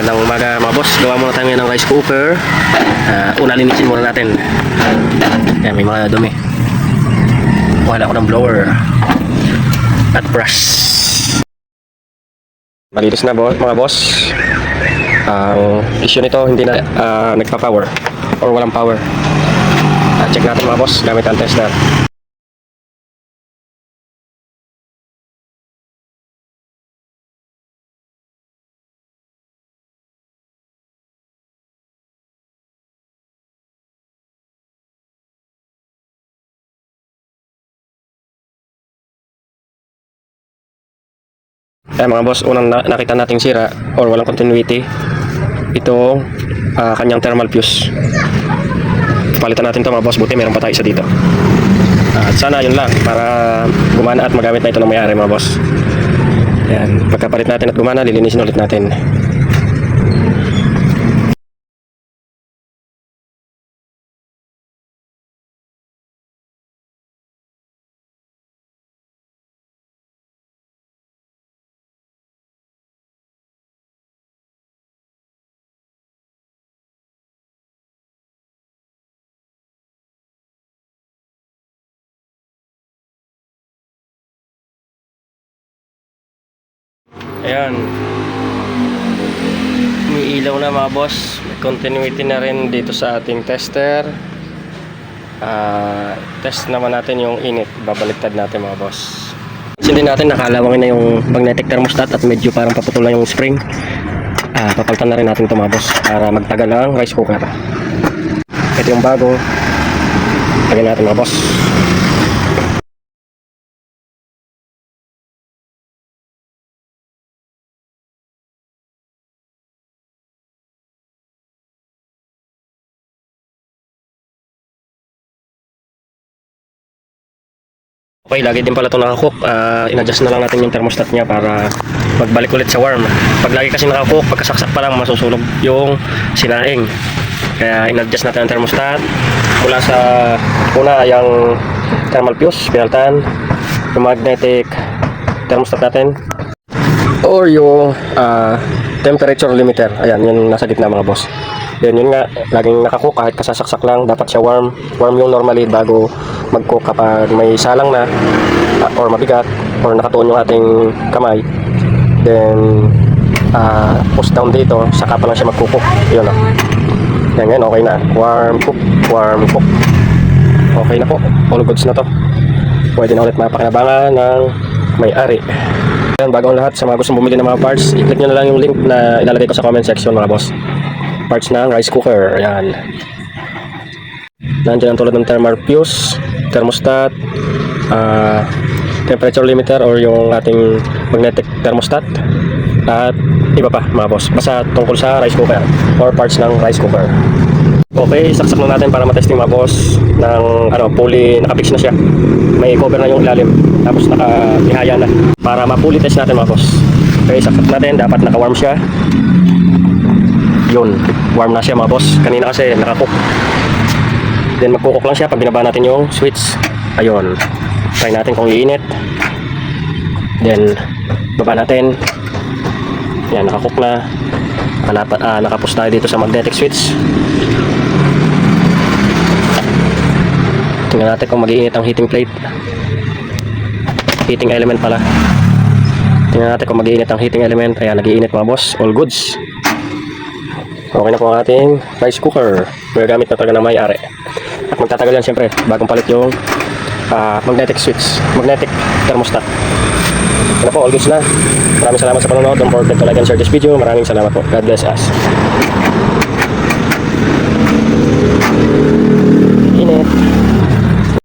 Magandang umaga mga boss. Gawa muna tayo ng rice cooker. Una linisin muna natin. Ayan, may mga dumi. Wala ko ng blower at brush. Malinis na mga boss. Ang issue nito hindi na nagpa-power or walang power. Check natin mga boss gamit ang tester. Kaya mga boss, unang nakita nating sira or walang continuity ito kanyang thermal fuse. Palitan natin to mga boss, buti meron pa tayo isa dito. At sana yun lang para gumana at magamit na ito ng may-ari mga boss. Yan, pagkapalit natin at gumana, lilinisin ulit natin. Ayan, may ilaw na mga boss. May continuity na rin dito sa ating tester. Test naman natin yung init. Babaliktad natin mga boss. Hindi natin nakalawangin na yung magnetic thermostat at medyo parang paputulan yung spring. Papalitan na rin natin ito mga boss para magtagal ang rice cooker. Ito yung bago. Lagyan natin mga boss. Okay, lagi din pala ito nakakook. In-adjust na lang natin yung thermostat niya para magbalik ulit sa warm. Pag lagi kasi nakakook, pagkasaksak pa lang masusunog yung sinaing. Kaya in-adjust natin ang thermostat mula sa una yung thermal fuse, pinaltan, yung magnetic thermostat natin, or yung temperature limiter. Ayan, yun nasa gitna mga boss. Then yun nga, laging nakakook kahit kasasaksak lang, dapat siya warm yung normally bago mag-cook. Kapag may salang na or mabigat or nakatuon yung ating kamay, then push down dito, saka pa lang siya mag-cook. Yun o. Yan, ngayon okay na. Warm cook. Okay na po, all goods na to. Pwede na ulit mapakinabangan ng may-ari. Yan, bago ang lahat, sa mga gustong bumili ng mga parts, i-click nyo na lang yung link na ilalagay ko sa comment section mga boss. Parts ng rice cooker, ayan. Nandiyan ang tulad ng thermal fuse, thermostat, temperature limiter or yung ating magnetic thermostat, at iba pa mga boss. Basta tungkol sa rice cooker or parts ng rice cooker. Okay, saksak na natin para matesting mga boss ng pulley, nakapix na siya. May cover na yung ilalim, tapos nakihaya na. Para ma-pulley test natin mga boss. Okay, saksak natin, dapat naka-warm siya. Yun, warm na siya mga boss. Kanina kasi nakakook. Then magkukok lang siya pag binaba natin yung switch. Ayun, try natin kung iinit. Then baba natin. Yan, nakakook na. Nakapos tayo dito sa magnetic switch. Tingnan natin kung mag-iinit ang heating plate. Heating element pala. Tingnan natin kung mag-iinit ang heating element. Ayan, nag-iinit mga boss. All goods. Okay na po ang ating rice cooker. Magagamit na talaga ng may-ari. At magtatagal yan siyempre bagong palit yung magnetic switch, magnetic thermostat. Ano po, all goods na. Maraming salamat sa panonood. Don't forget to like and share this video. Maraming salamat po. God bless us. Init.